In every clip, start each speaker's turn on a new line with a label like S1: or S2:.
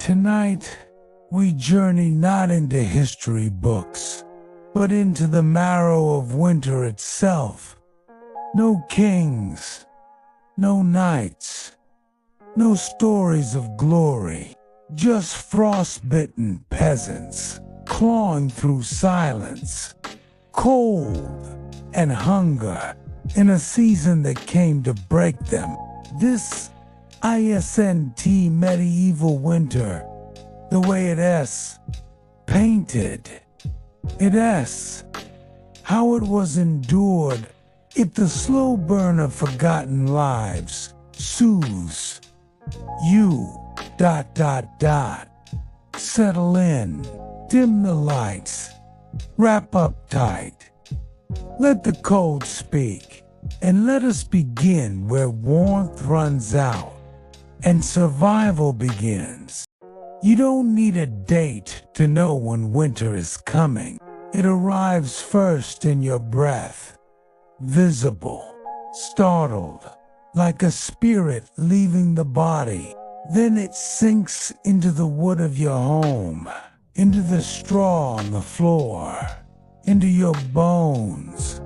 S1: Tonight, we journey not into history books, but into the marrow of winter itself. No kings, no knights, no stories of glory, just frostbitten peasants clawing through silence, cold and hunger in a season that came to break them. This ISNT medieval winter, the way it is painted, it is how it was endured. If the slow burn of forgotten lives soothes you, settle in, dim the lights, wrap up tight, let the cold speak, and let us begin where warmth runs out and survival begins. You don't need a date to know when winter is coming. It arrives first in your breath, visible, startled, like a spirit leaving the body. Then it sinks into the wood of your home, into the straw on the floor, into your bones,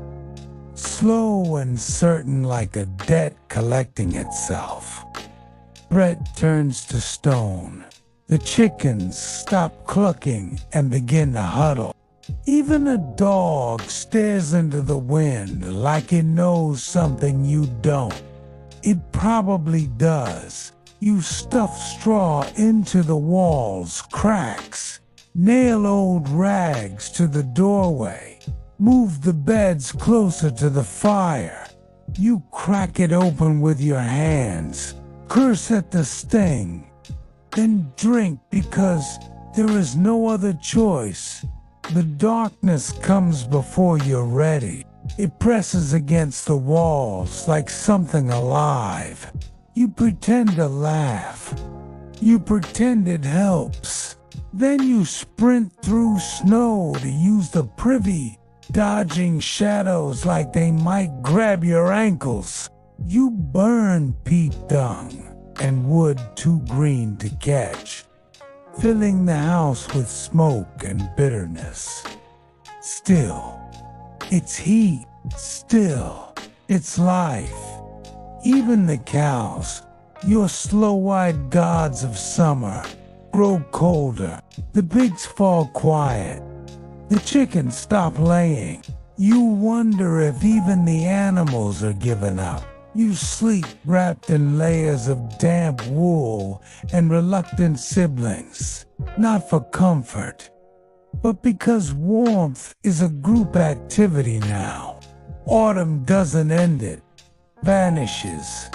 S1: slow and certain like a debt collecting itself. Bread turns to stone. The chickens stop clucking and begin to huddle. Even a dog stares into the wind like it knows something you don't. It probably does. You stuff straw into the walls, cracks, nail old rags to the doorway, move the beds closer to the fire. You crack it open with your hands, curse at the sting, then drink because there is no other choice. The darkness comes before you're ready. It presses against the walls like something alive. You pretend to laugh. You pretend it helps. Then you sprint through snow to use the privy, dodging shadows like they might grab your ankles. You burn peat dung and wood too green to catch, filling the house with smoke and bitterness. Still, it's heat. Still, it's life. Even the cows, your slow-eyed gods of summer, grow colder. The pigs fall quiet. The chickens stop laying. You wonder if even the animals are giving up. You sleep wrapped in layers of damp wool and reluctant siblings, not for comfort, but because warmth is a group activity now. Autumn doesn't end it, vanishes,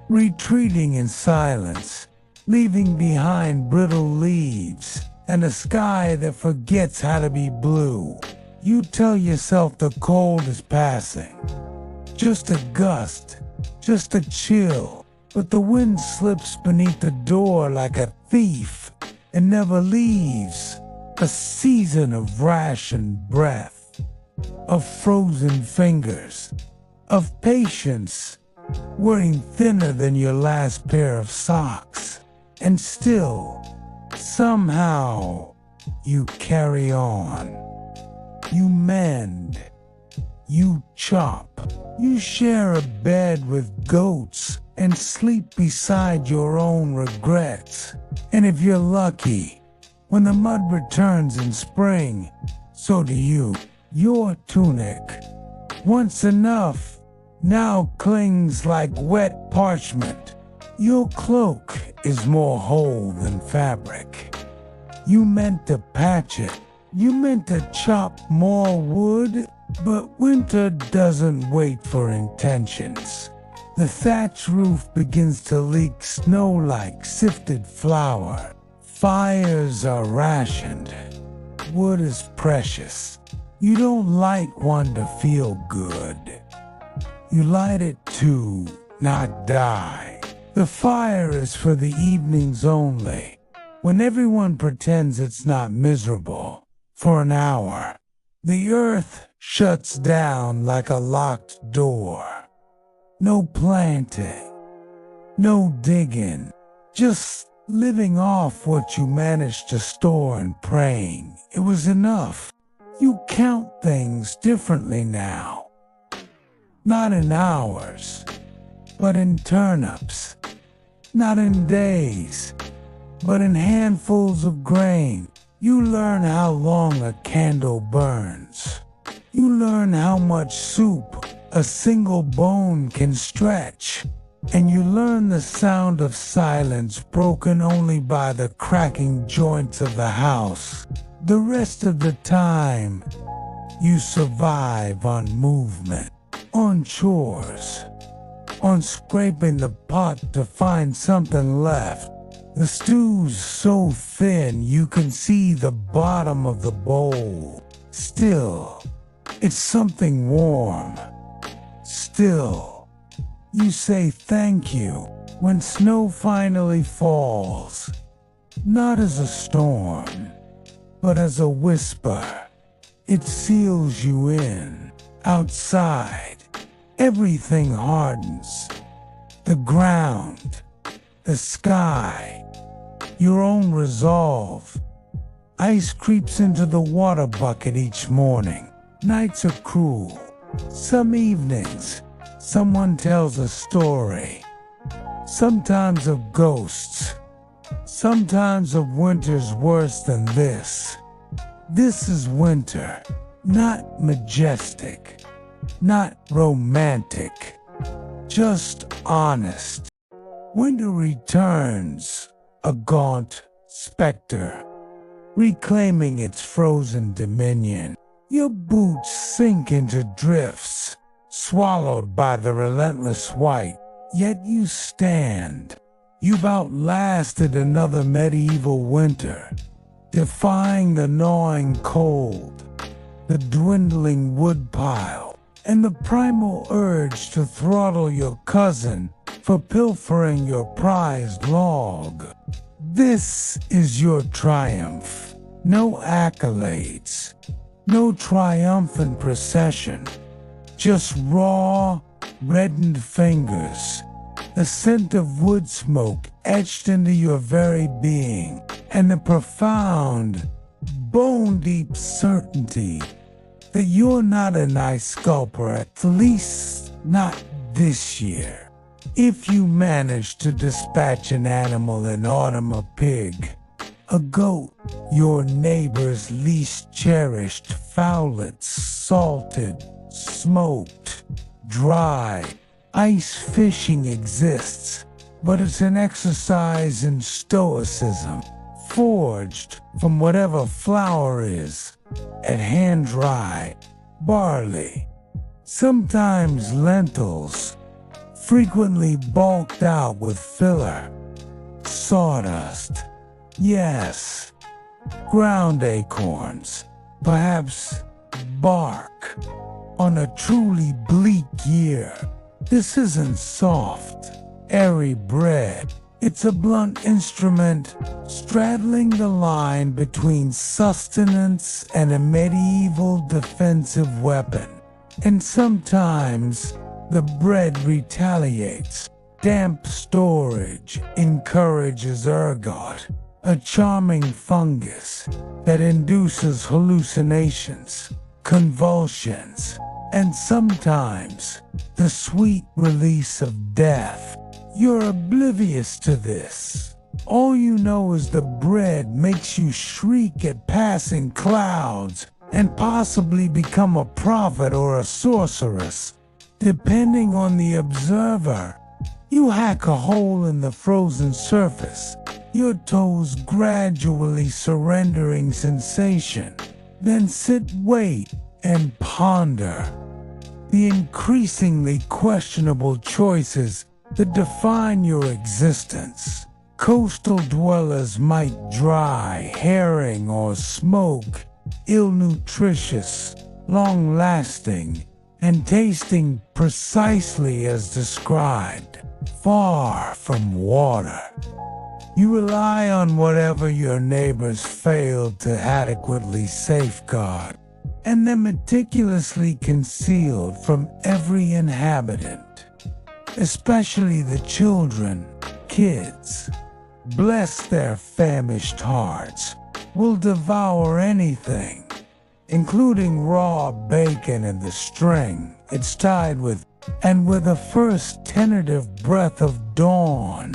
S1: retreating in silence, leaving behind brittle leaves and a sky that forgets how to be blue. You tell yourself the cold is passing, just a gust, just a chill, but the wind slips beneath the door like a thief and never leaves. A season of rationed breath, of frozen fingers, of patience, wearing thinner than your last pair of socks. And still, somehow, you carry on. You mend. You chop. You share a bed with goats and sleep beside your own regrets. And if you're lucky, when the mud returns in spring, so do you. Your tunic, once enough, now clings like wet parchment. Your cloak is more whole than fabric. You meant to patch it. You meant to chop more wood, but winter doesn't wait for intentions. The thatch roof begins to leak snow like sifted flour. Fires are rationed. Wood is precious. You don't light one to feel good. You light it to not die. The fire is for the evenings only, when everyone pretends it's not miserable. For an hour, the earth shuts down like a locked door. No planting, no digging, just living off what you managed to store and praying it was enough. You count things differently now. Not in hours, but in turnips. Not in days, but in handfuls of grain. You learn how long a candle burns. You learn how much soup a single bone can stretch. And you learn the sound of silence broken only by the cracking joints of the house. The rest of the time, you survive on movement, on chores, on scraping the pot to find something left. The stew's so thin you can see the bottom of the bowl. Still, it's something warm. Still, you say thank you when snow finally falls. Not as a storm, but as a whisper. It seals you in. Outside, everything hardens. The ground, the sky, your own resolve. Ice creeps into the water bucket each morning. Nights are cruel. Some evenings, someone tells a story. Sometimes of ghosts. Sometimes of winters worse than this. This is winter, not majestic, not romantic, just honest. Winter returns, a gaunt specter, reclaiming its frozen dominion. Your boots sink into drifts, swallowed by the relentless white, yet you stand. You've outlasted another medieval winter, defying the gnawing cold, the dwindling woodpile, and the primal urge to throttle your cousin for pilfering your prized log. This is your triumph. No accolades, no triumphant procession, just raw, reddened fingers, the scent of wood smoke etched into your very being, and the profound, bone-deep certainty that you're not a nice sculptor, at least not this year. If you manage to dispatch an animal in autumn, a pig, a goat, your neighbor's least cherished fowlets, salted, smoked, dry. Ice fishing exists, but it's an exercise in stoicism, forged from whatever flour is at hand dry, barley, sometimes lentils, frequently bulked out with filler, sawdust, yes, ground acorns, perhaps bark. On a truly bleak year, this isn't soft, airy bread. It's a blunt instrument straddling the line between sustenance and a medieval defensive weapon. And sometimes the bread retaliates. Damp storage encourages ergot, a charming fungus that induces hallucinations, convulsions, and sometimes the sweet release of death. You're oblivious to this. All you know is the bread makes you shriek at passing clouds and possibly become a prophet or a sorceress, depending on the observer. You hack a hole in the frozen surface, your toes gradually surrendering sensation. Then wait, and ponder the increasingly questionable choices that define your existence. Coastal dwellers might dry herring or smoke, ill-nutritious, long-lasting, and tasting precisely as described, far from water. You rely on whatever your neighbors failed to adequately safeguard, and they're meticulously concealed from every inhabitant, especially the children, kids. bless their famished hearts, will devour anything, including raw bacon and the string it's tied with. And with the first tentative breath of dawn,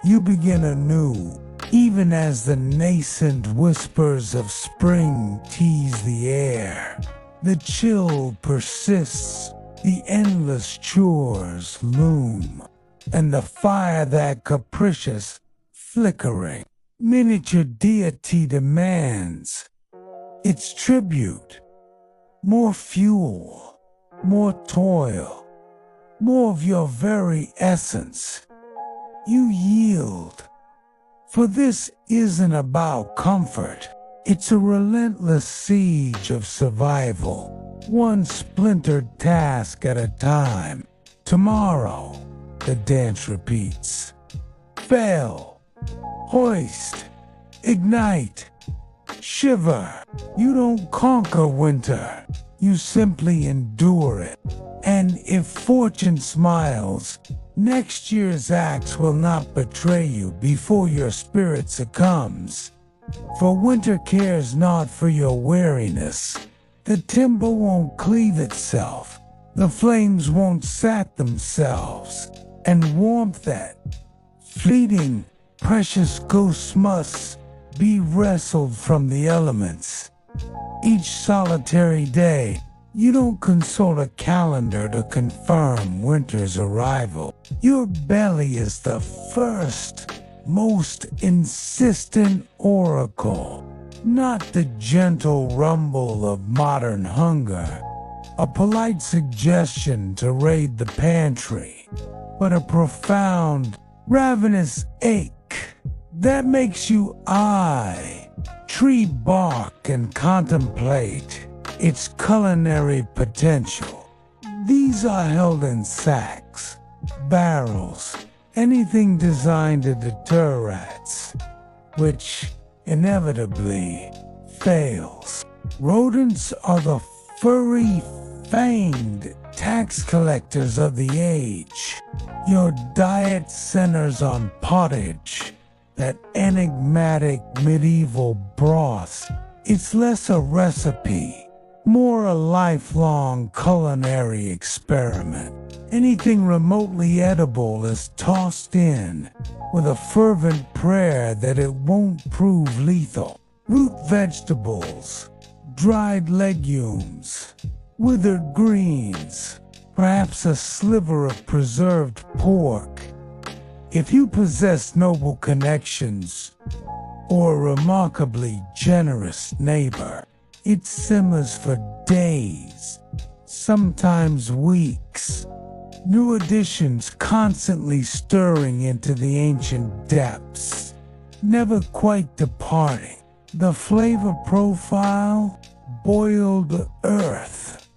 S1: you begin anew, even as the nascent whispers of spring tease the air. The chill persists, the endless chores loom, and the fire that capricious, flickering, miniature deity demands its tribute. More fuel, more toil, more of your very essence. You yield. For this isn't about comfort. It's a relentless siege of survival, one splintered task at a time. Tomorrow, the dance repeats. Fail, hoist, ignite, shiver. You don't conquer winter, you simply endure it. And if fortune smiles, next year's axe will not betray you before your spirit succumbs. For winter cares not for your weariness. The timber won't cleave itself, the flames won't sat themselves, and warmth that fleeting, precious ghosts must be wrestled from the elements. Each solitary day, you don't consult a calendar to confirm winter's arrival. Your belly is the first, most insistent oracle, not the gentle rumble of modern hunger, a polite suggestion to raid the pantry, but a profound, ravenous ache that makes you eye tree bark and contemplate its culinary potential. These are held in sacks, barrels, anything designed to deter rats, which inevitably fails. Rodents are the furry, fanged tax collectors of the age. Your diet centers on pottage, that enigmatic medieval broth. It's less a recipe, more a lifelong culinary experiment. Anything remotely edible is tossed in with a fervent prayer that it won't prove lethal. Root vegetables, dried legumes, withered greens, perhaps a sliver of preserved pork. If you possess noble connections or a remarkably generous neighbor, it simmers for days, sometimes weeks. New additions constantly stirring into the ancient depths, never quite departing. The flavor profile, boiled earth,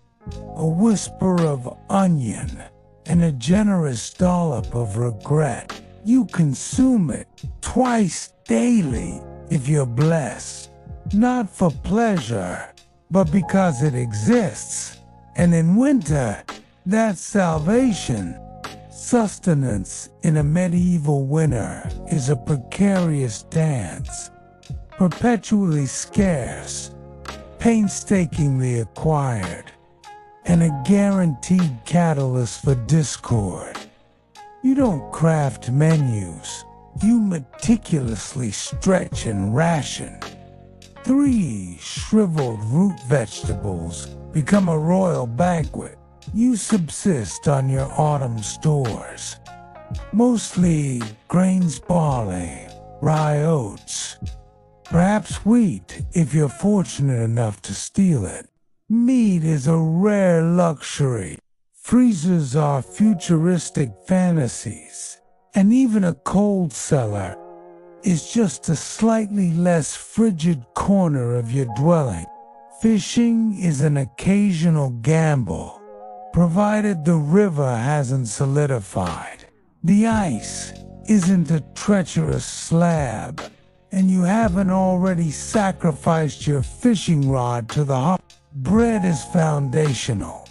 S1: a whisper of onion, and a generous dollop of regret. You consume it twice daily if you're blessed, not for pleasure, but because it exists. And in winter, that's salvation. Sustenance in a medieval winter is a precarious dance, perpetually scarce, painstakingly acquired, and a guaranteed catalyst for discord. You don't craft menus, you meticulously stretch and ration. 3 shriveled root vegetables become a royal banquet. You subsist on your autumn stores, mostly grains, barley, rye, oats, perhaps wheat if you're fortunate enough to steal it. Meat is a rare luxury. Freezers are futuristic fantasies, and even a cold cellar is just a slightly less frigid corner of your dwelling. Fishing is an occasional gamble, provided the river hasn't solidified. The ice isn't a treacherous slab, and you haven't already sacrificed your fishing rod to the heart. Bread is foundational,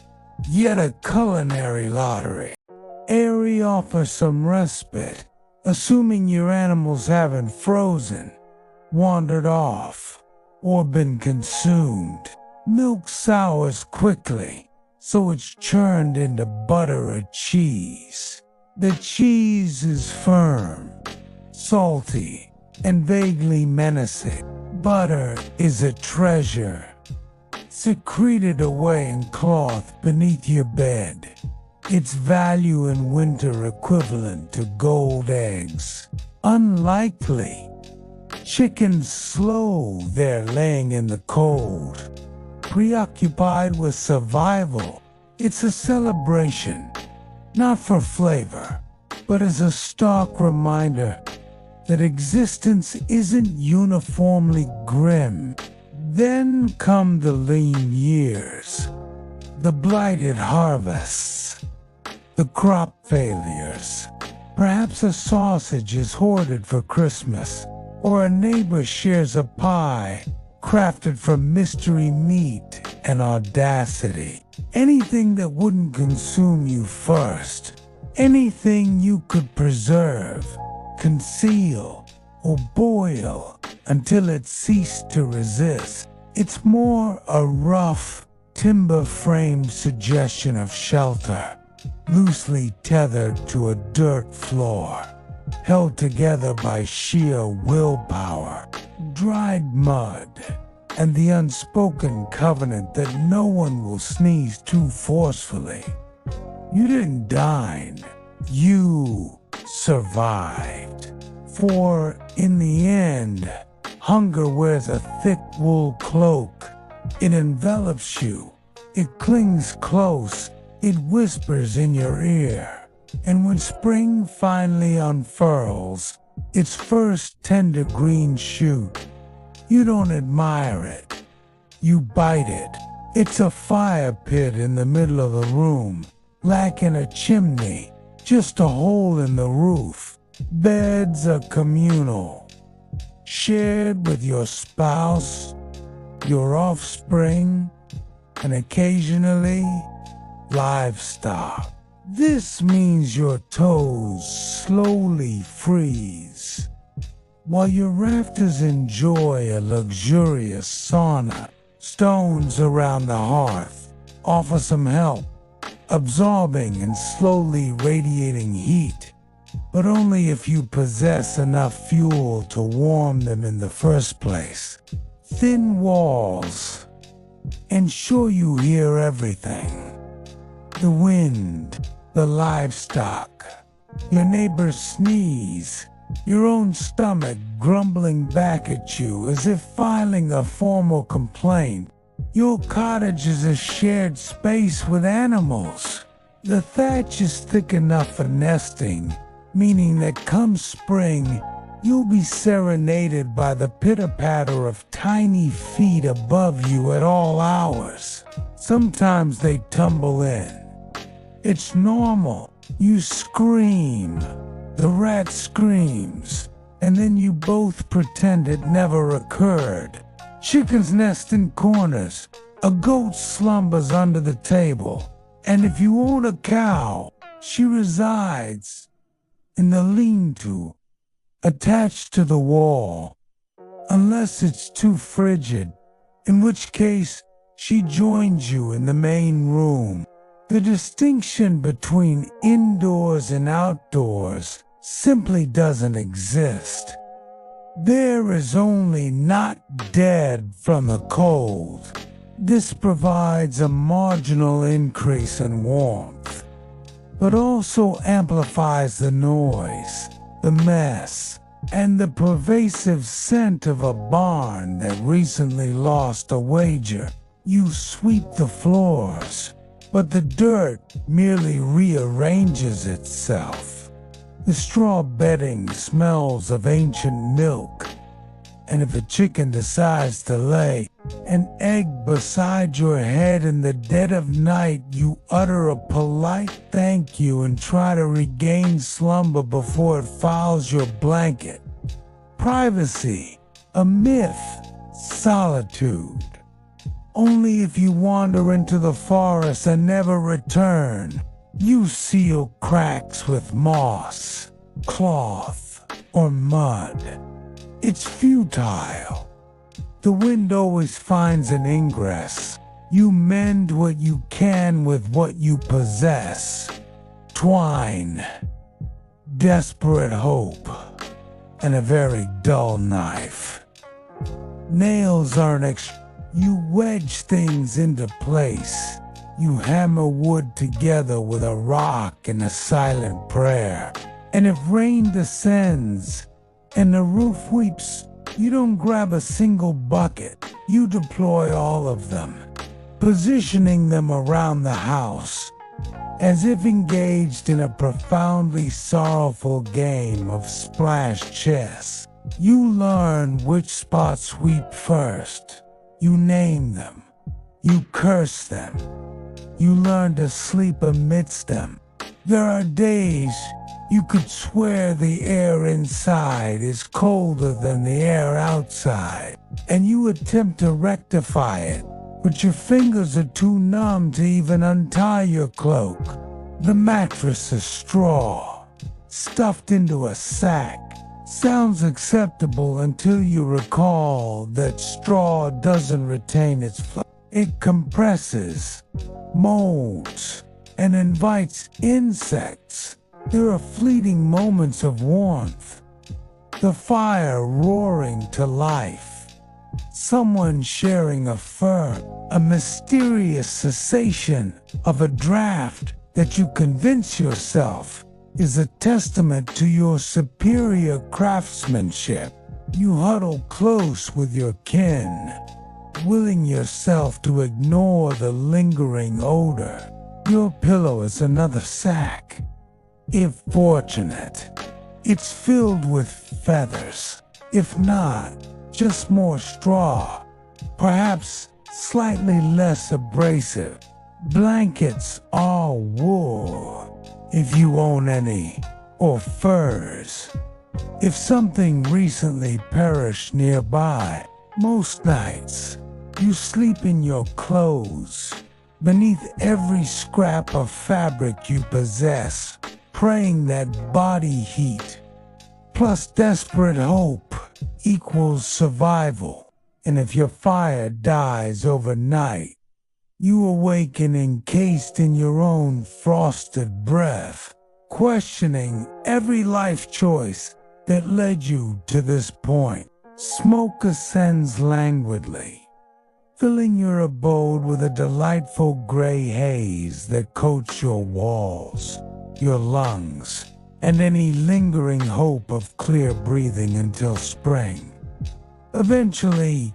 S1: yet a culinary lottery. Airy offers some respite, assuming your animals haven't frozen, wandered off, or been consumed. Milk sours quickly, so it's churned into butter or cheese. The cheese is firm, salty, and vaguely menacing. Butter is a treasure, secreted away in cloth beneath your bed. Its value in winter equivalent to gold eggs. Unlikely. Chickens slow their laying in the cold, preoccupied with survival. It's a celebration, not for flavor, but as a stark reminder that existence isn't uniformly grim. Then come the lean years, the blighted harvests, the crop failures. Perhaps a sausage is hoarded for Christmas, or a neighbor shares a pie crafted from mystery meat and audacity. Anything that wouldn't consume you first, anything you could preserve, conceal, or boil until it ceased to resist. It's more a rough, timber-framed suggestion of shelter, loosely tethered to a dirt floor, held together by sheer willpower, dried mud, and the unspoken covenant that no one will sneeze too forcefully. You didn't dine, you survived. For, in the end, hunger wears a thick wool cloak. It envelops you, it clings close, it whispers in your ear. And when spring finally unfurls its first tender green shoot, you don't admire it, you bite it. It's a fire pit in the middle of the room, lacking a chimney, just a hole in the roof. Beds are communal, shared with your spouse, your offspring, and occasionally livestock. This means your toes slowly freeze, while your rafters enjoy a luxurious sauna. Stones around the hearth offer some help, absorbing and slowly radiating heat, but only if you possess enough fuel to warm them in the first place. Thin walls ensure you hear everything. The wind, the livestock, your neighbor's sneeze, your own stomach grumbling back at you as if filing a formal complaint. Your cottage is a shared space with animals. The thatch is thick enough for nesting, meaning that come spring, you'll be serenaded by the pitter-patter of tiny feet above you at all hours. Sometimes they tumble in. It's normal. You scream. The rat screams. And then you both pretend it never occurred. Chickens nest in corners. A goat slumbers under the table. And if you own a cow, she resides in the lean-to, attached to the wall, unless it's too frigid, in which case she joins you in the main room. The distinction between indoors and outdoors simply doesn't exist. There is only not dead from the cold. This provides a marginal increase in warmth, but also amplifies the noise, the mess, and the pervasive scent of a barn that recently lost a wager. You sweep the floors, but the dirt merely rearranges itself. The straw bedding smells of ancient milk, and if a chicken decides to lay an egg beside your head in the dead of night, you utter a polite thank you and try to regain slumber before it fouls your blanket. Privacy, a myth. Solitude, only if you wander into the forest and never return. You seal cracks with moss, cloth, or mud. It's futile. The wind always finds an ingress. You mend what you can with what you possess. Twine, desperate hope, and a very dull knife. Nails aren't you wedge things into place. You hammer wood together with a rock and a silent prayer. And if rain descends and the roof weeps, you don't grab a single bucket. You deploy all of them, positioning them around the house, as if engaged in a profoundly sorrowful game of splash chess. You learn which spots weep first. You name them. You curse them. You learn to sleep amidst them. There are days you could swear the air inside is colder than the air outside, and you attempt to rectify it, but your fingers are too numb to even untie your cloak. The mattress is straw, stuffed into a sack. Sounds acceptable until you recall that straw doesn't retain its flavor. It compresses, molds, and invites insects. There are fleeting moments of warmth, the fire roaring to life, someone sharing a fur, a mysterious cessation of a draft that you convince yourself is a testament to your superior craftsmanship. You huddle close with your kin, willing yourself to ignore the lingering odor. Your pillow is another sack. If fortunate, it's filled with feathers. If not, just more straw, perhaps slightly less abrasive. Blankets are wool, if you own any, or furs. If something recently perished nearby, most nights you sleep in your clothes, beneath every scrap of fabric you possess, praying that body heat plus desperate hope equals survival. And if your fire dies overnight, you awaken encased in your own frosted breath, questioning every life choice that led you to this point. Smoke ascends languidly, filling your abode with a delightful gray haze that coats your walls, your lungs, and any lingering hope of clear breathing until spring. Eventually,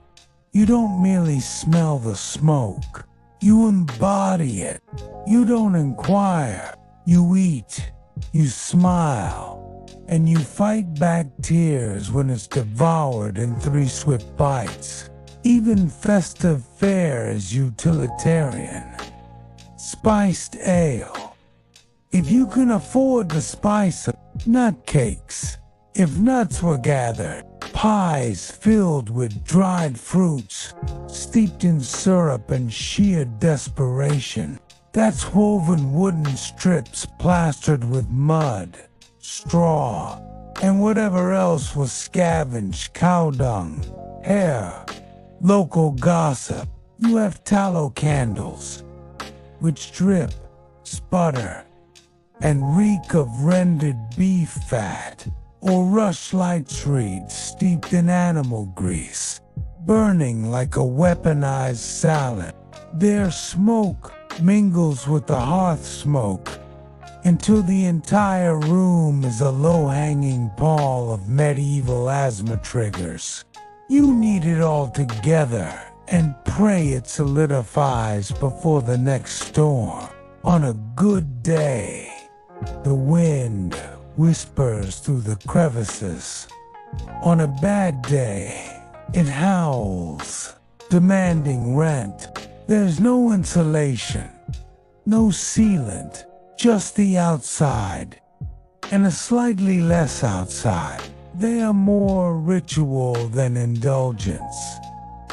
S1: you don't merely smell the smoke, you embody it. You don't inquire, you eat, you smile, and you fight back tears when it's devoured in 3 swift bites. Even festive fare is utilitarian. Spiced ale. If you can afford the spice of nutcakes, if nuts were gathered, pies filled with dried fruits, steeped in syrup and sheer desperation. That's woven wooden strips plastered with mud, straw, and whatever else was scavenged, cow dung, hair, local gossip. You have tallow candles, which drip, sputter, and reek of rendered beef fat, or rushlight reeds steeped in animal grease, burning like a weaponized salad. Their smoke mingles with the hearth smoke until the entire room is a low-hanging pall of medieval asthma triggers. You knead it all together and pray it solidifies before the next storm. On a good day, the wind whispers through the crevices. On a bad day, it howls, demanding rent. There's no insulation, no sealant, just the outside, and a slightly less outside. They are more ritual than indulgence,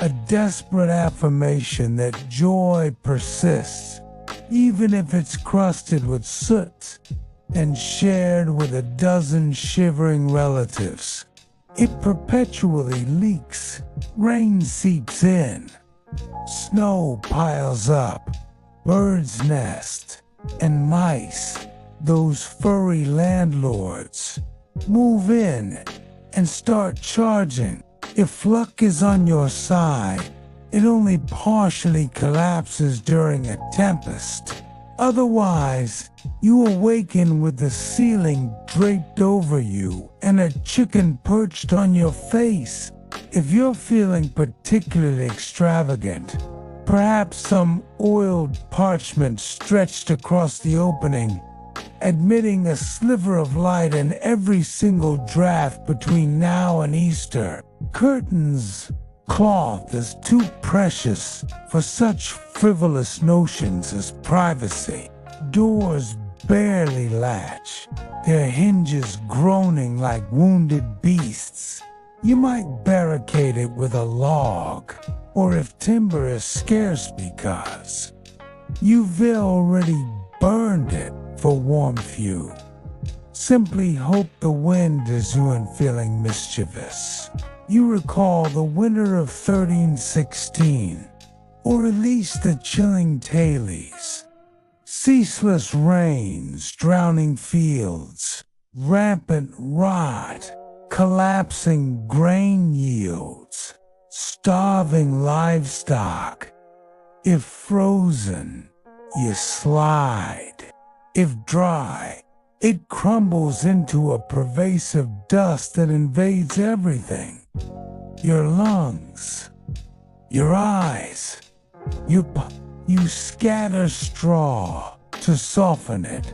S1: a desperate affirmation that joy persists, even if it's crusted with soot. and shared with a dozen shivering relatives. It perpetually leaks, rain seeps in, snow piles up, birds nest, and mice, those furry landlords, move in and start charging. If luck is on your side, it only partially collapses during a tempest. Otherwise, you awaken with the ceiling draped over you and a chicken perched on your face. If you're feeling particularly extravagant, perhaps some oiled parchment stretched across the opening, admitting a sliver of light in every single draft between now and Easter. Curtains, cloth is too precious for such frivolous notions as privacy. Doors barely latch, their hinges groaning like wounded beasts. You might barricade it with a log, or if timber is scarce because you've already burned it for warmth, you simply hope the wind is you and feeling mischievous. You recall the winter of 1316, or at least the chilling tailies. Ceaseless rains, drowning fields, rampant rot, collapsing grain yields, starving livestock. If frozen, you slide. If dry, it crumbles into a pervasive dust that invades everything. Your lungs, your eyes, you scatter straw to soften it.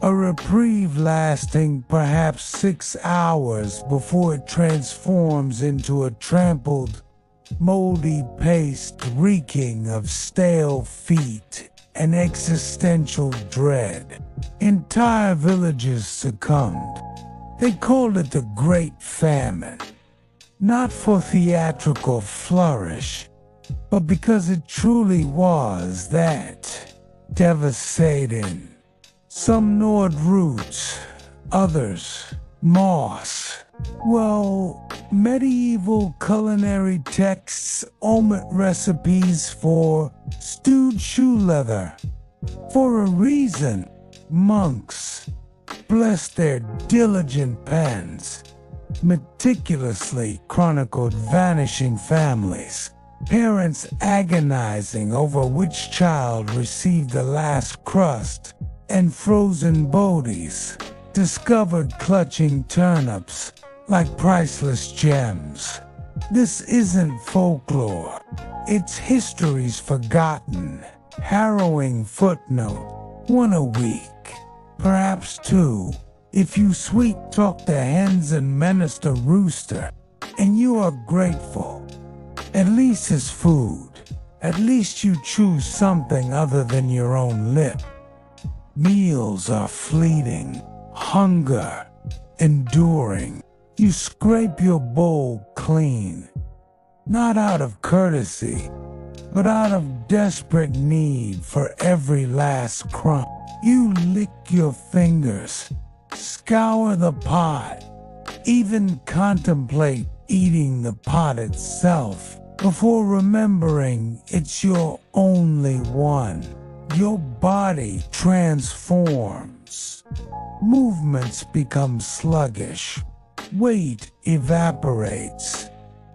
S1: A reprieve lasting perhaps 6 hours before it transforms into a trampled, moldy paste reeking of stale feet and existential dread. Entire villages succumbed. They called it the Great Famine, not for theatrical flourish, but because it truly was that devastating. Some gnawed roots, others moss. Well, medieval culinary texts omit recipes for stewed shoe leather. For a reason, monks, bless their diligent pens, meticulously chronicled vanishing families, parents agonizing over which child received the last crust, and frozen bodies, discovered clutching turnips like priceless gems. This isn't folklore, it's history's forgotten, harrowing footnote. One a week, perhaps two, if you sweet-talk the hens and menace the rooster, and you are grateful. At least it's food. At least you choose something other than your own lip. Meals are fleeting, hunger enduring. You scrape your bowl clean, not out of courtesy, but out of desperate need for every last crumb. You lick your fingers, scour the pot, even contemplate eating the pot itself before remembering it's your only one. Your body transforms. Movements become sluggish. Weight evaporates.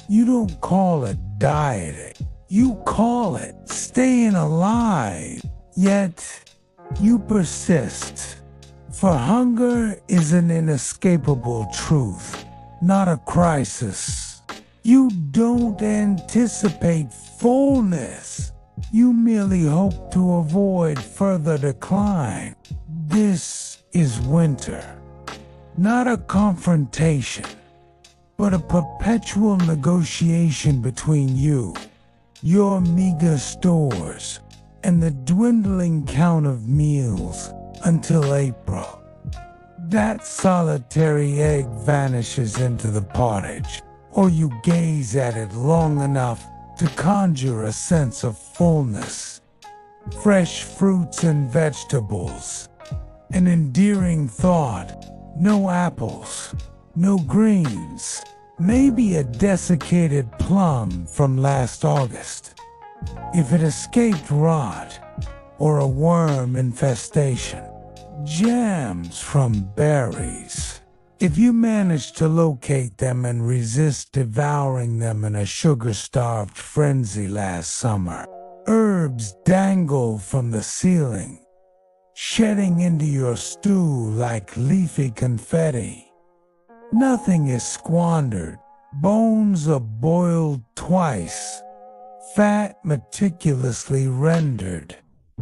S1: You don't call it dieting. You call it staying alive. Yet, you persist. For hunger is an inescapable truth, not a crisis. You don't anticipate fullness. You merely hope to avoid further decline. This is winter. Not a confrontation, but a perpetual negotiation between you, your meager stores, and the dwindling count of meals until April. That solitary egg vanishes into the pottage, or you gaze at it long enough to conjure a sense of fullness. Fresh fruits and vegetables, An endearing thought. No apples, no greens, maybe a desiccated plum from last August. If it escaped rot or a worm infestation, jams from berries. If you manage to locate them and resist devouring them in a sugar-starved frenzy last summer, herbs dangle from the ceiling, shedding into your stew like leafy confetti. Nothing is squandered. Bones are boiled twice, fat meticulously rendered.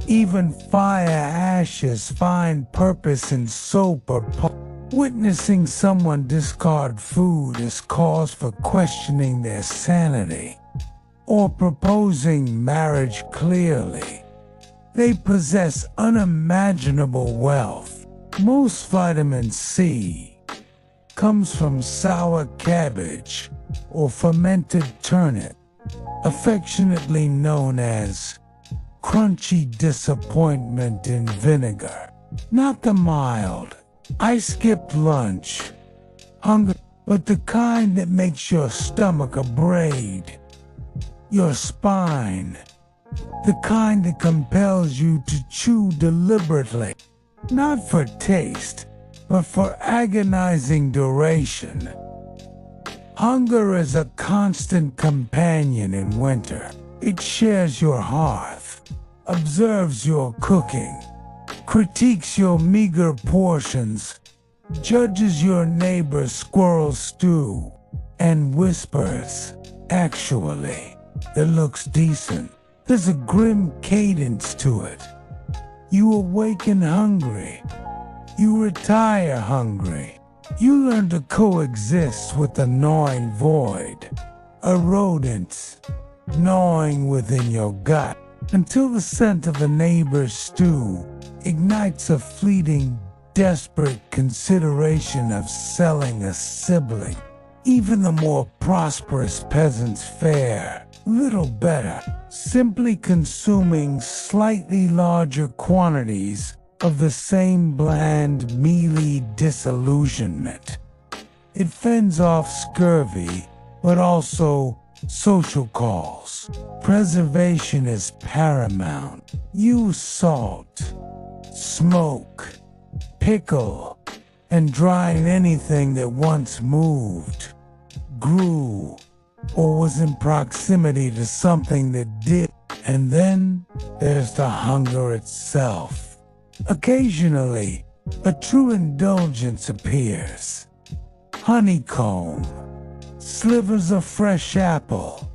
S1: Even fire ashes find purpose in soap or pulp. Witnessing someone discard food is cause for questioning their sanity, or proposing marriage clearly. They possess unimaginable wealth. Most vitamin C comes from sour cabbage or fermented turnip, affectionately known as crunchy disappointment in vinegar. Not the mild, I skipped lunch hunger, but the kind that makes your stomach abrade, your spine, the kind that compels you to chew deliberately, not for taste, but for agonizing duration. Hunger is a constant companion in winter. It shares your hearth, observes your cooking, critiques your meager portions, judges your neighbor's squirrel stew, and whispers, "Actually, it looks decent." There's a grim cadence to it. You awaken hungry. You retire hungry. You learn to coexist with the gnawing void, a rodent gnawing within your gut, until the scent of a neighbor's stew ignites a fleeting, desperate consideration of selling a sibling. Even the more prosperous peasants fare little better, simply consuming slightly larger quantities of the same bland, mealy disillusionment. It fends off scurvy, but also social calls. Preservation is paramount. Use salt, smoke, pickle, and dry anything that once moved, grew, or was in proximity to something that did. And then there's the hunger itself. Occasionally, a true indulgence appears. Honeycomb, slivers of fresh apple,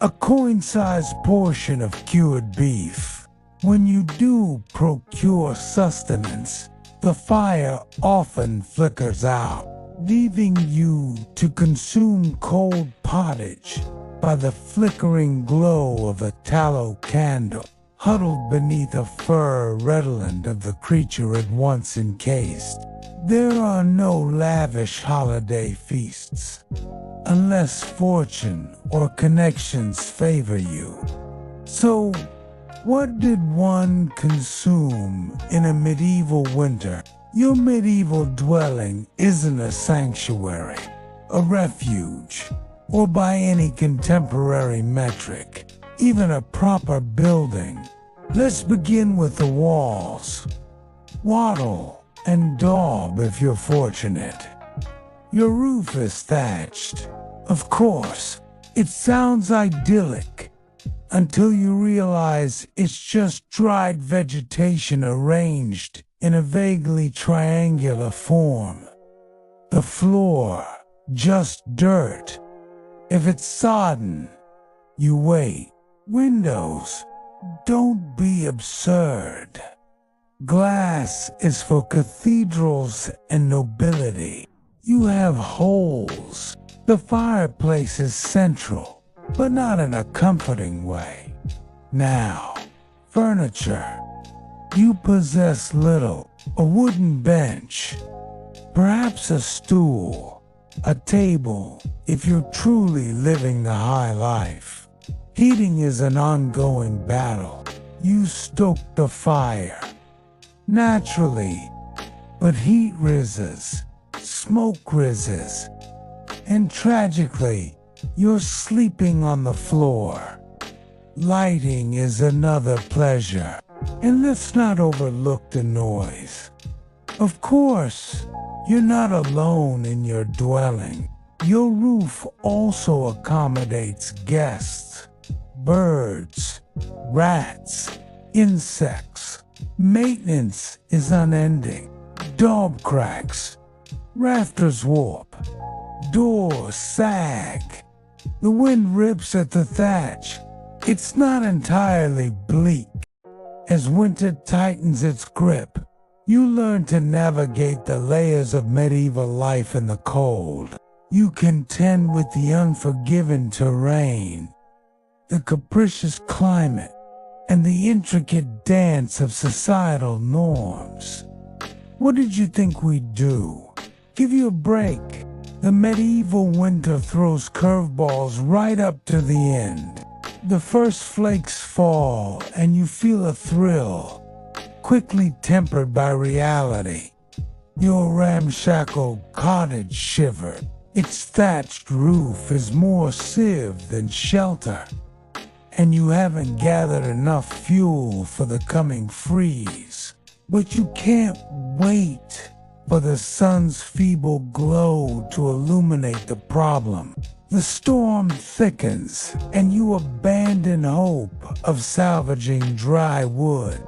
S1: a coin-sized portion of cured beef. When you do procure sustenance, the fire often flickers out, leaving you to consume cold pottage by the flickering glow of a tallow candle, huddled beneath a fur redolent of the creature it once encased. There are no lavish holiday feasts, unless fortune or connections favor you. So, what did one consume in a medieval winter? Your medieval dwelling isn't a sanctuary, a refuge, or by any contemporary metric, even a proper building. Let's begin with the walls. Wattle and daub if you're fortunate. Your roof is thatched. Of course, it sounds idyllic until you realize it's just dried vegetation arranged in a vaguely triangular form. The floor, just dirt. If it's sodden, you wait. Windows, don't be absurd. Glass is for cathedrals and nobility. You have holes. The fireplace is central, but not in a comforting way. Now, furniture. You possess little. A wooden bench, perhaps a stool, a table, if you're truly living the high life. Heating is an ongoing battle. You stoke the fire. Naturally, but heat rises, smoke rises, and tragically, you're sleeping on the floor. Lighting is another pleasure, and let's not overlook the noise. Of course, you're not alone in your dwelling. Your roof also accommodates guests, birds, rats, insects. Maintenance is unending. Daub cracks, rafters warp, doors sag. The wind rips at the thatch. It's not entirely bleak. As winter tightens its grip, you learn to navigate the layers of medieval life in the cold. You contend with the unforgiving terrain, the capricious climate, and the intricate dance of societal norms. What did you think we'd do? Give you a break. The medieval winter throws curveballs right up to the end. The first flakes fall and you feel a thrill, quickly tempered by reality. Your ramshackle cottage shivered. Its thatched roof is more sieve than shelter, and you haven't gathered enough fuel for the coming freeze. But you can't wait for the sun's feeble glow to illuminate the problem. The storm thickens, and you abandon hope of salvaging dry wood.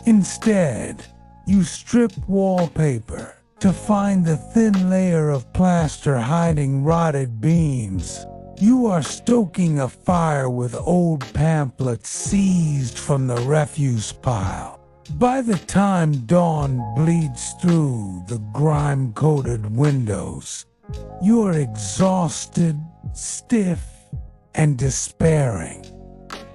S1: Instead, you strip wallpaper to find the thin layer of plaster hiding rotted beams. You are stoking a fire with old pamphlets seized from the refuse pile. By the time dawn bleeds through the grime-coated windows, you are exhausted, stiff, and despairing.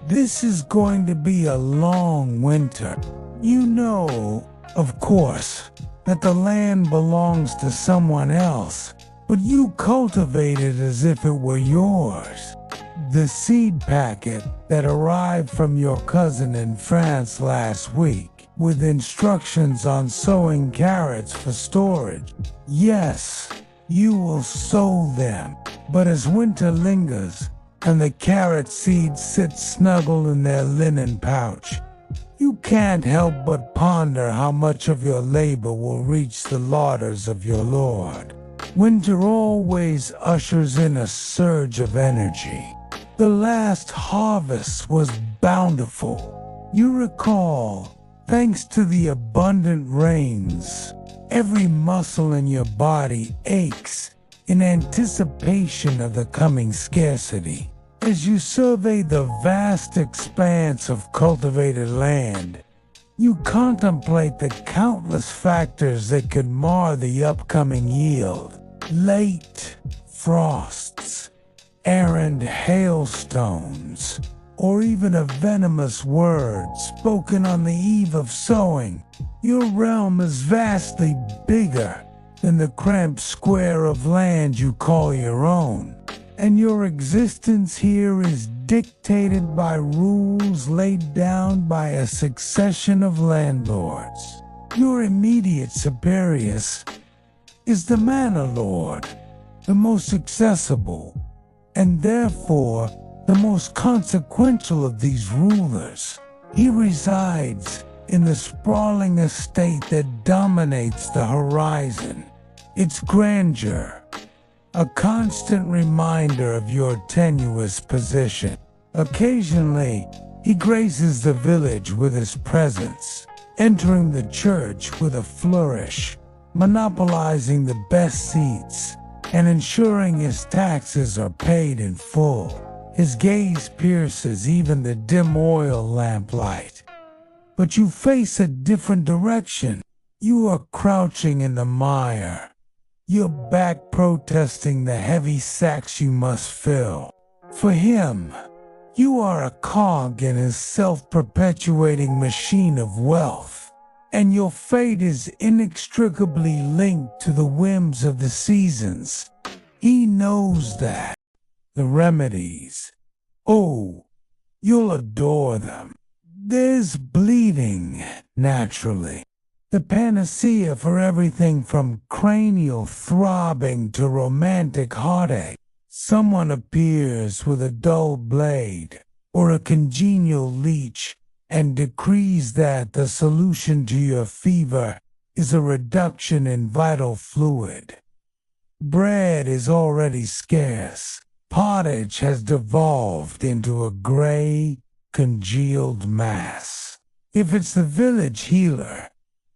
S1: This is going to be a long winter. You know, of course, that the land belongs to someone else, but you cultivate it as if it were yours. The seed packet that arrived from your cousin in France last week, with instructions on sowing carrots for storage. Yes, you will sow them, but as winter lingers and the carrot seeds sit snuggled in their linen pouch, you can't help but ponder how much of your labor will reach the lauders of your Lord. Winter always ushers in a surge of energy. The last harvest was bountiful. You recall, thanks to the abundant rains, every muscle in your body aches in anticipation of the coming scarcity. As you survey the vast expanse of cultivated land, you contemplate the countless factors that could mar the upcoming yield. Late frosts, errant hailstones, or even a venomous word spoken on the eve of sowing. Your realm is vastly bigger than the cramped square of land you call your own, and your existence here is dictated by rules laid down by a succession of landlords. Your immediate superior is the manor lord, the most accessible, and therefore the most consequential of these rulers. He resides in the sprawling estate that dominates the horizon. Its grandeur, a constant reminder of your tenuous position. Occasionally, he graces the village with his presence, entering the church with a flourish, monopolizing the best seats, and ensuring his taxes are paid in full. His gaze pierces even the dim oil lamplight. But you face a different direction. You are crouching in the mire, your back protesting the heavy sacks you must fill. For him, you are a cog in his self-perpetuating machine of wealth, and your fate is inextricably linked to the whims of the seasons. He knows that. The remedies, oh, you'll adore them. There's bleeding, naturally. the panacea for everything from cranial throbbing to romantic heartache. Someone appears with a dull blade or a congenial leech and decrees that the solution to your fever is a reduction in vital fluid. Bread is already scarce. Pottage has devolved into a gray, congealed mass. If it's the village healer,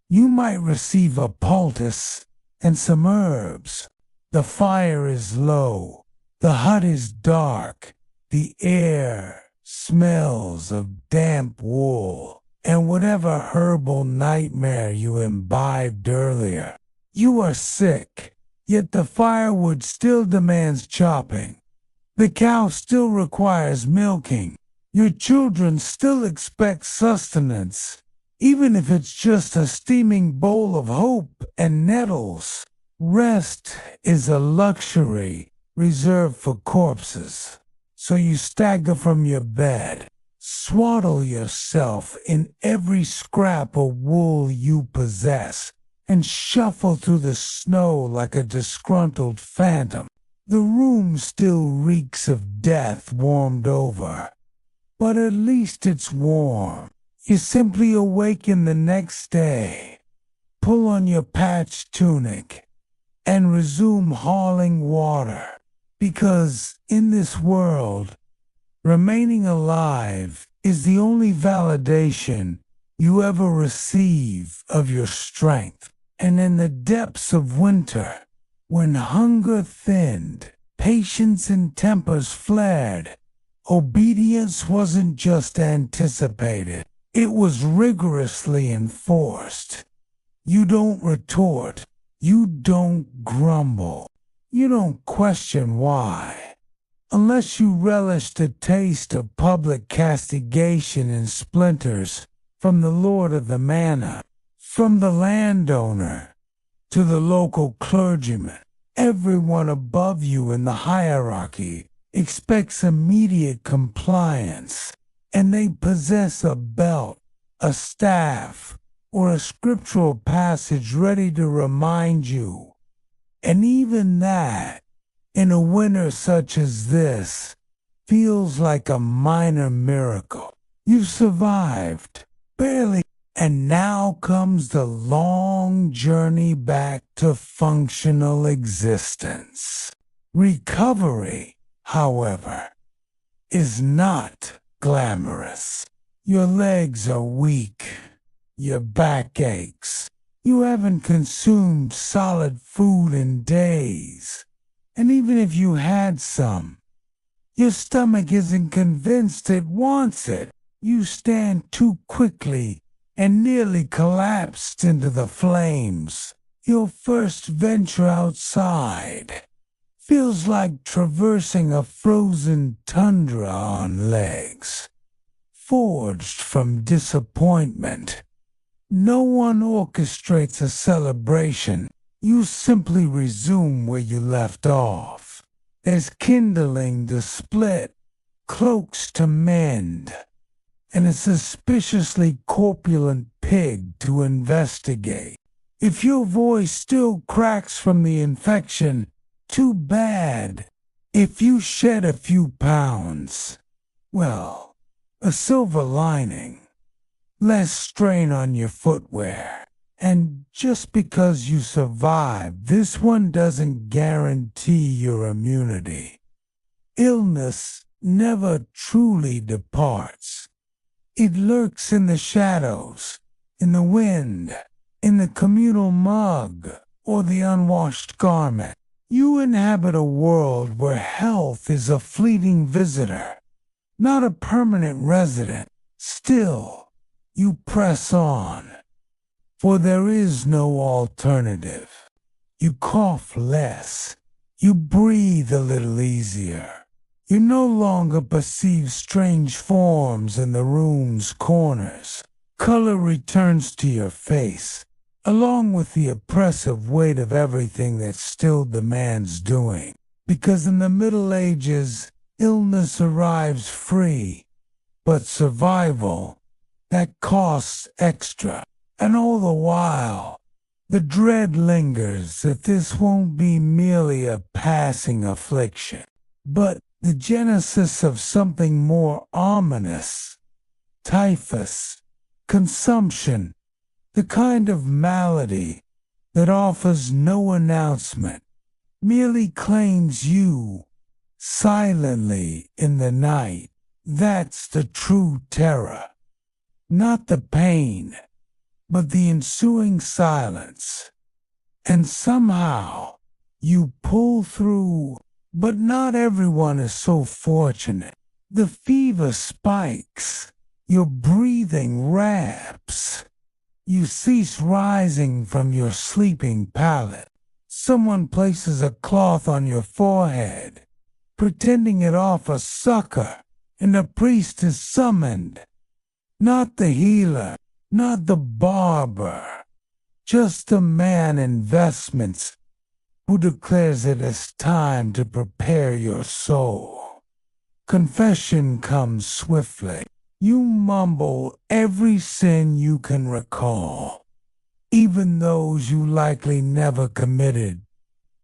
S1: you might receive a poultice and some herbs. The fire is low, the hut is dark, the air smells of damp wool, and whatever herbal nightmare you imbibed earlier. You are sick, yet the firewood still demands chopping. The cow still requires milking. Your children still expect sustenance, even if it's just a steaming bowl of hope and nettles. Rest is a luxury reserved for corpses. So you stagger from your bed, swaddle yourself in every scrap of wool you possess, and shuffle through the snow like a disgruntled phantom. The room still reeks of death warmed over, but at least it's warm. You simply awaken the next day, pull on your patched tunic, and resume hauling water. Because in this world, remaining alive is the only validation you ever receive of your strength. And in the depths of winter, when hunger thinned, patience and tempers flared, obedience wasn't just anticipated, it was rigorously enforced. You don't retort, you don't grumble. You don't question why, unless you relish the taste of public castigation and splinters from the lord of the manor, from the landowner to the local clergyman. Everyone above you in the hierarchy expects immediate compliance, and they possess a belt, a staff, or a scriptural passage ready to remind you. And even that, in a winter such as this, feels like a minor miracle. You've survived, barely, and now comes the long journey back to functional existence. Recovery, however, is not glamorous. Your legs are weak, your back aches. You haven't consumed solid food in days, and even if you had some, your stomach isn't convinced it wants it. You stand too quickly and nearly collapsed into the flames. Your first venture outside feels like traversing a frozen tundra on legs, forged from disappointment. No one orchestrates a celebration. You simply resume where you left off. There's kindling to split, cloaks to mend, and a suspiciously corpulent pig to investigate. If your voice still cracks from the infection, too bad. If you shed a few pounds, well, a silver lining. Less strain on your footwear. And just because you survive, this one doesn't guarantee your immunity. Illness never truly departs. It lurks in the shadows, in the wind, in the communal mug, or the unwashed garment. You inhabit a world where health is a fleeting visitor, not a permanent resident. Still, you press on, for there is no alternative. You cough less. You breathe a little easier. You no longer perceive strange forms in the room's corners. Color returns to your face, along with the oppressive weight of everything that still demands doing. Because in the Middle Ages, illness arrives free, but survival, that costs extra. And all the while, the dread lingers that this won't be merely a passing affliction, but the genesis of something more ominous. Typhus, consumption, the kind of malady that offers no announcement, merely claims you silently in the night. That's the true terror. Not the pain, but the ensuing silence. And somehow you pull through, but not everyone is so fortunate. The fever spikes, your breathing raps. You cease rising from your sleeping pallet. Someone places a cloth on your forehead, pretending it offers succor, and a priest is summoned. Not the healer, not the barber, just a man in vestments who declares it is time to prepare your soul. Confession comes swiftly. You mumble every sin you can recall, even those you likely never committed,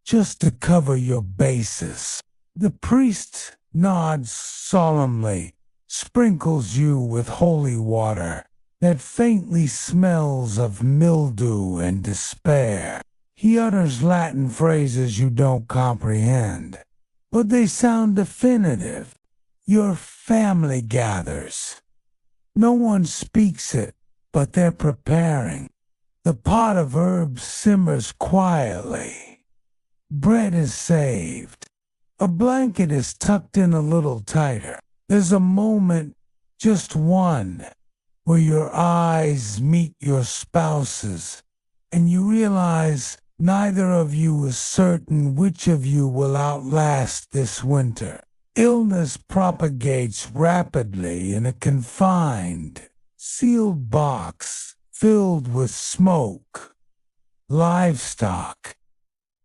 S1: just to cover your bases. The priest nods solemnly, sprinkles you with holy water that faintly smells of mildew and despair. He utters Latin phrases you don't comprehend, but they sound definitive. Your family gathers. No one speaks it, but they're preparing. The pot of herbs simmers quietly. Bread is saved. A blanket is tucked in a little tighter. There's a moment, just one, where your eyes meet your spouse's, and you realize neither of you is certain which of you will outlast this winter. Illness propagates rapidly in a confined, sealed box filled with smoke, livestock,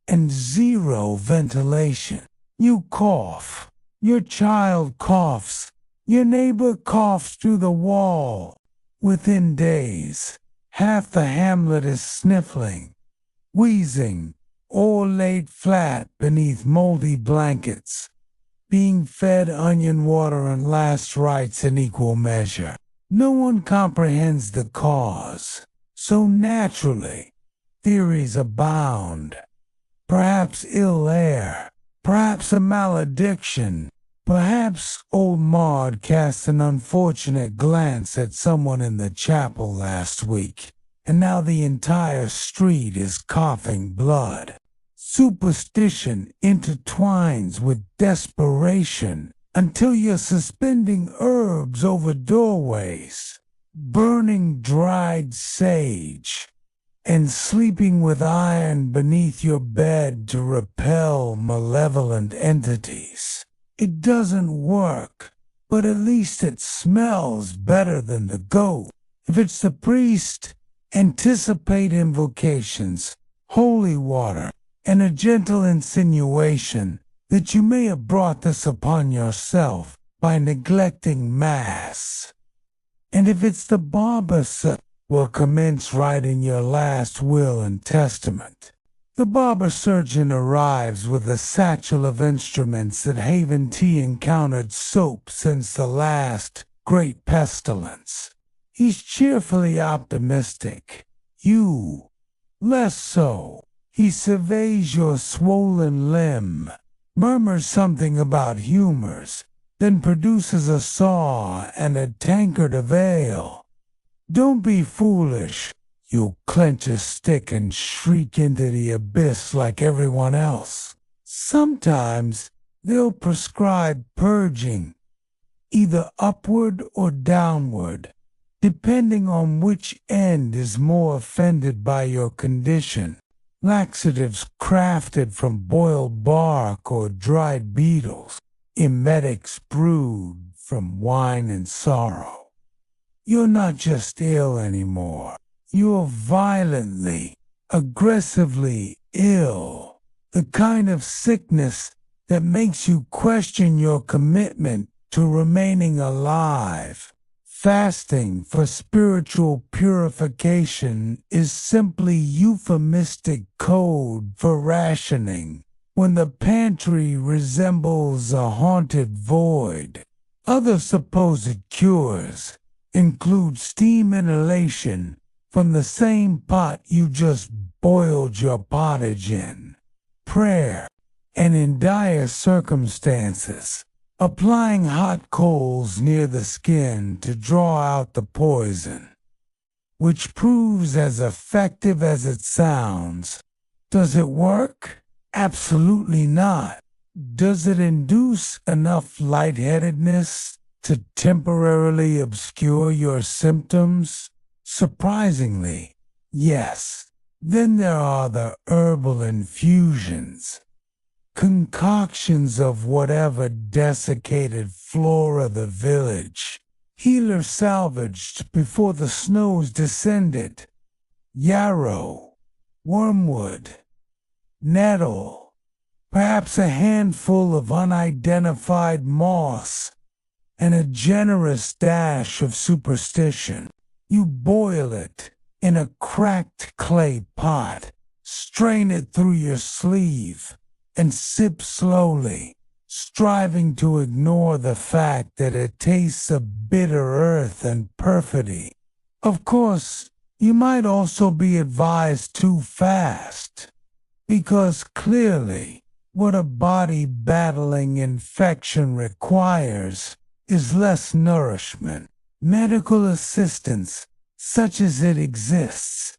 S1: and zero ventilation. You cough, your child coughs, your neighbor coughs through the wall. Within days, half the hamlet is sniffling, wheezing, or laid flat beneath moldy blankets, being fed onion water and last rites in equal measure. No one comprehends the cause, so naturally, theories abound. Perhaps ill air, perhaps a malediction, perhaps old Maud cast an unfortunate glance at someone in the chapel last week, and now the entire street is coughing blood. Superstition intertwines with desperation until you're suspending herbs over doorways, burning dried sage, and sleeping with iron beneath your bed to repel malevolent entities. It doesn't work, but at least it smells better than the goat. If it's the priest, anticipate invocations, holy water, and a gentle insinuation that you may have brought this upon yourself by neglecting Mass. And if it's the barber, will commence writing your last will and testament. The barber surgeon arrives with a satchel of instruments that Haven Tea encountered soap since the last great pestilence. He's cheerfully optimistic. You, less so. He surveys your swollen limb, murmurs something about humors, then produces a saw and a tankard of ale. Don't be foolish. You'll clench a stick and shriek into the abyss like everyone else. Sometimes they'll prescribe purging, either upward or downward, depending on which end is more offended by your condition. Laxatives crafted from boiled bark or dried beetles, emetics brewed from wine and sorrow. You're not just ill anymore. You're violently, aggressively ill. The kind of sickness that makes you question your commitment to remaining alive. Fasting for spiritual purification is simply euphemistic code for rationing. When the pantry resembles a haunted void, other supposed cures include steam inhalation from the same pot you just boiled your pottage in, prayer, and in dire circumstances, applying hot coals near the skin to draw out the poison, which proves as effective as it sounds. Does it work? Absolutely not. Does it induce enough lightheadedness to temporarily obscure your symptoms? Surprisingly, yes. Then there are the herbal infusions, concoctions of whatever desiccated flora the village healer salvaged before the snows descended. Yarrow, wormwood, nettle, perhaps a handful of unidentified moss, and a generous dash of superstition. You boil it in a cracked clay pot, strain it through your sleeve, and sip slowly, striving to ignore the fact that it tastes of bitter earth and perfidy. Of course, you might also be advised to fast, because clearly, what a body battling infection requires is less nourishment. Medical assistance, such as it exists,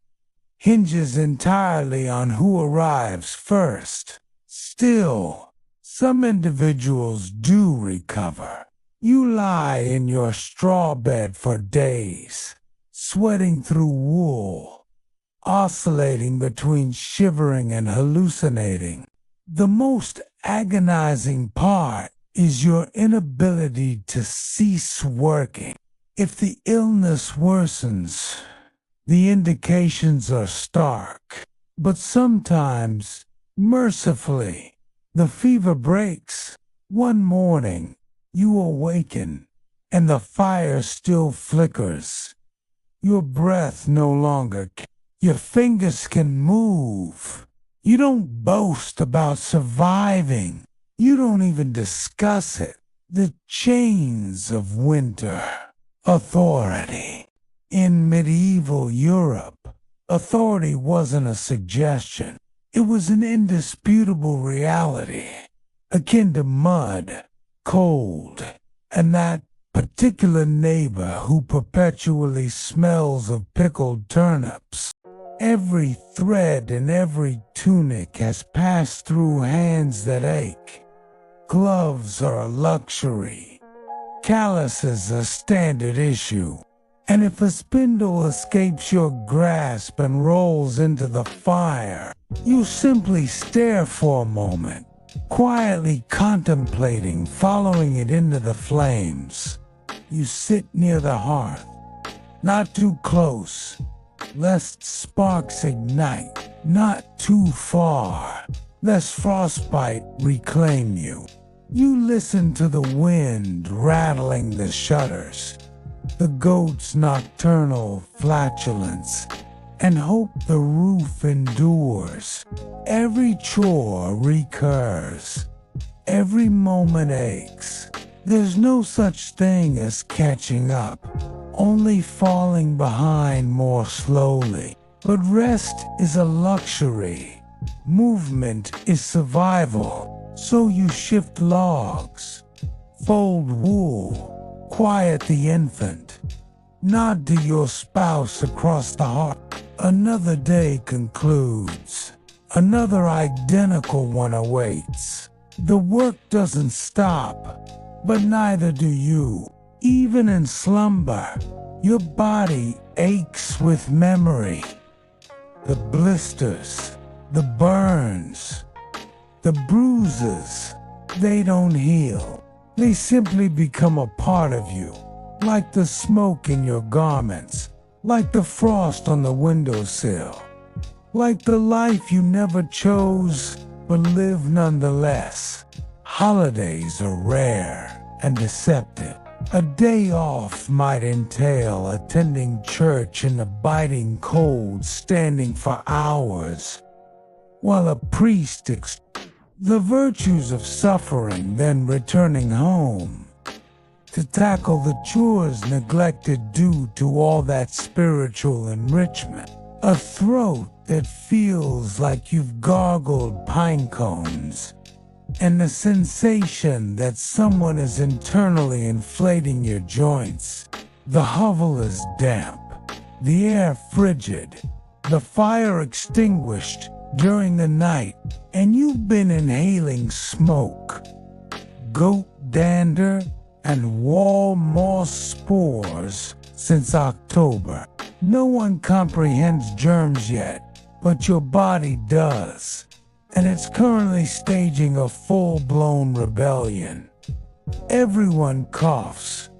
S1: hinges entirely on who arrives first. Still, some individuals do recover. You lie in your straw bed for days, sweating through wool, oscillating between shivering and hallucinating. The most agonizing part is your inability to cease working. If the illness worsens, the indications are stark, but sometimes, mercifully, the fever breaks. One morning, you awaken, and the fire still flickers. Your breath no longer your fingers can move. You don't boast about surviving. You don't even discuss it. The chains of winter. Authority. In medieval Europe, authority wasn't a suggestion. It was an indisputable reality, akin to mud, cold, and that particular neighbor who perpetually smells of pickled turnips. Every thread in every tunic has passed through hands that ache. Gloves are a luxury. Calluses a standard issue. And if a spindle escapes your grasp and rolls into the fire, you simply stare for a moment, quietly contemplating following it into the flames. You sit near the hearth, not too close, lest sparks ignite, not too far, lest frostbite reclaim you. You listen to the wind rattling the shutters, the goat's nocturnal flatulence, and hope the roof endures. Every chore recurs. Every moment aches. There's no such thing as catching up, only falling behind more slowly. But rest is a luxury. Movement is survival. So you shift logs, fold wool, quiet the infant, nod to your spouse across the hearth. Another day concludes. Another identical one awaits. The work doesn't stop, but neither do you. Even in slumber, your body aches with memory. The blisters, the burns, the bruises, they don't heal. They simply become a part of you, like the smoke in your garments, like the frost on the windowsill, like the life you never chose but live nonetheless. Holidays are rare and deceptive. A day off might entail attending church in the biting cold, standing for hours, while a priest the virtues of suffering, then returning home to tackle the chores neglected due to all that spiritual enrichment. A throat that feels like you've gargled pine cones, and the sensation that someone is internally inflating your joints. The hovel is damp, the air frigid, the fire extinguished during the night, and you've been inhaling smoke, goat dander, and wall moss spores since October. No one comprehends germs yet, but your body does, and it's currently staging a full-blown rebellion. Everyone coughs,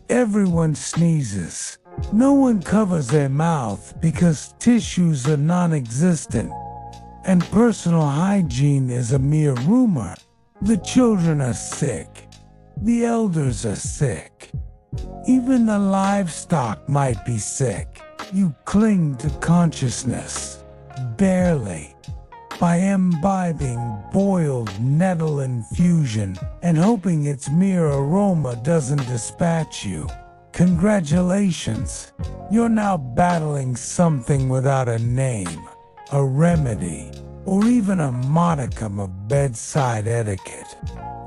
S1: everyone sneezes, no one covers their mouth because tissues are non-existent, and personal hygiene is a mere rumor. The children are sick, the elders are sick, even the livestock might be sick. You cling to consciousness, barely, by imbibing boiled nettle infusion and hoping its mere aroma doesn't dispatch you. Congratulations, you're now battling something without a name, a remedy, or even a modicum of bedside etiquette.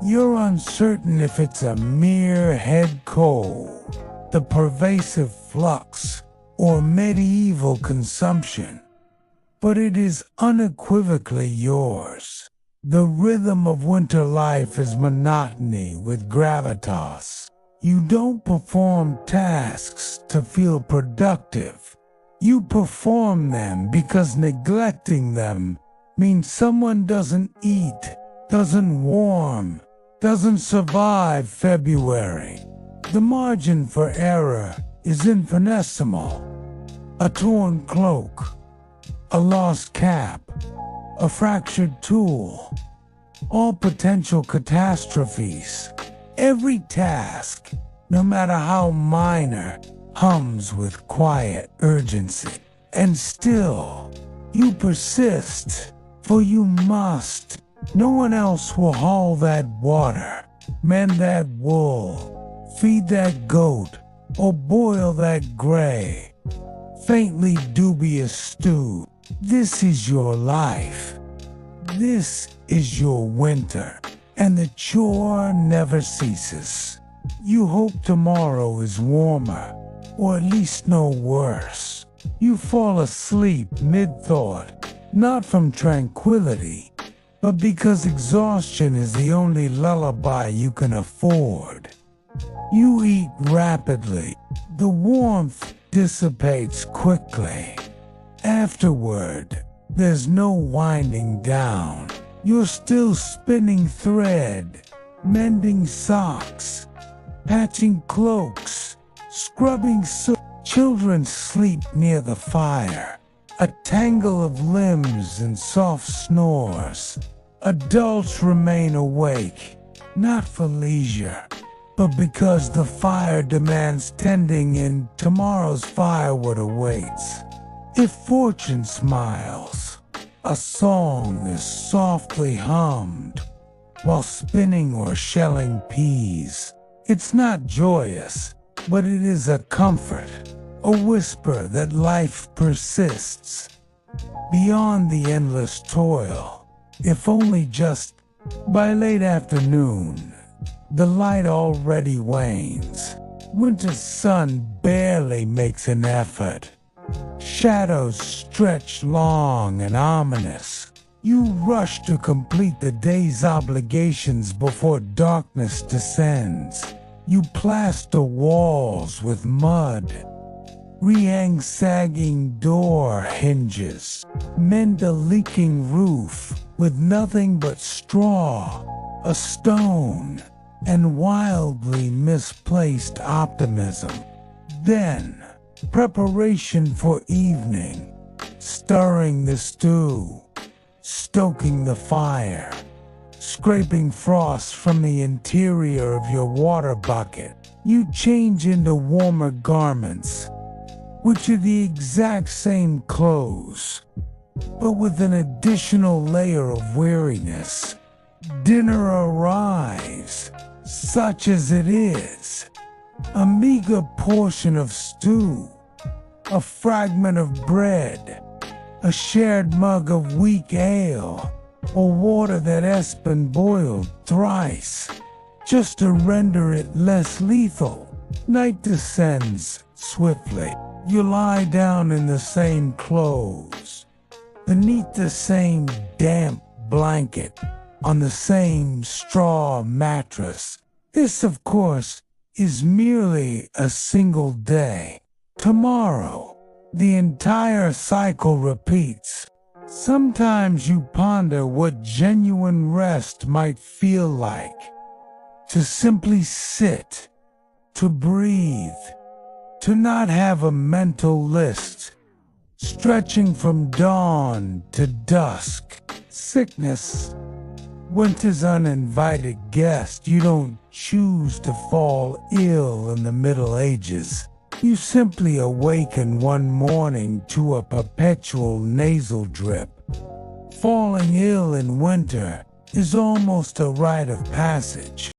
S1: You're uncertain if it's a mere head cold, the pervasive flux, or medieval consumption, but it is unequivocally yours. The rhythm of winter life is monotony with gravitas. You don't perform tasks to feel productive. You perform them because neglecting them means someone doesn't eat, doesn't warm, doesn't survive February. The margin for error is infinitesimal. A torn cloak, a lost cap, a fractured tool, all potential catastrophes. Every task, no matter how minor, hums with quiet urgency. And still, you persist, for you must. No one else will haul that water, mend that wool, feed that goat, or boil that gray, faintly dubious stew. This is your life. This is your winter, and the chore never ceases. You hope tomorrow is warmer, or at least no worse. You fall asleep mid-thought, not from tranquility, but because exhaustion is the only lullaby you can afford. You eat rapidly. The warmth dissipates quickly. Afterward, there's no winding down. You're still spinning thread, mending socks, patching cloaks, scrubbing soot. Children sleep near the fire, a tangle of limbs and soft snores. Adults remain awake, not for leisure, but because the fire demands tending and tomorrow's firewood awaits. If fortune smiles, a song is softly hummed while spinning or shelling peas. It's not joyous, but it is a comfort, a whisper that life persists beyond the endless toil. If only just by late afternoon, the light already wanes. Winter's sun barely makes an effort. Shadows stretch long and ominous. You rush to complete the day's obligations before darkness descends. You plaster walls with mud, rehang sagging door hinges, mend a leaking roof with nothing but straw, a stone, and wildly misplaced optimism. Then, preparation for evening, stirring the stew, stoking the fire, scraping frost from the interior of your water bucket. You change into warmer garments, which are the exact same clothes, but with an additional layer of weariness. Dinner arrives, such as it is. A meager portion of stew, a fragment of bread, a shared mug of weak ale, or water that has been boiled thrice, just to render it less lethal. Night descends swiftly. You lie down in the same clothes, beneath the same damp blanket, on the same straw mattress. This, of course, is merely a single day. Tomorrow, the entire cycle repeats. Sometimes you ponder what genuine rest might feel like. To simply sit, to breathe, to not have a mental list, stretching from dawn to dusk. Sickness, winter's uninvited guest. You don't choose to fall ill in the Middle Ages. You simply awaken one morning to a perpetual nasal drip. Falling ill in winter is almost a rite of passage.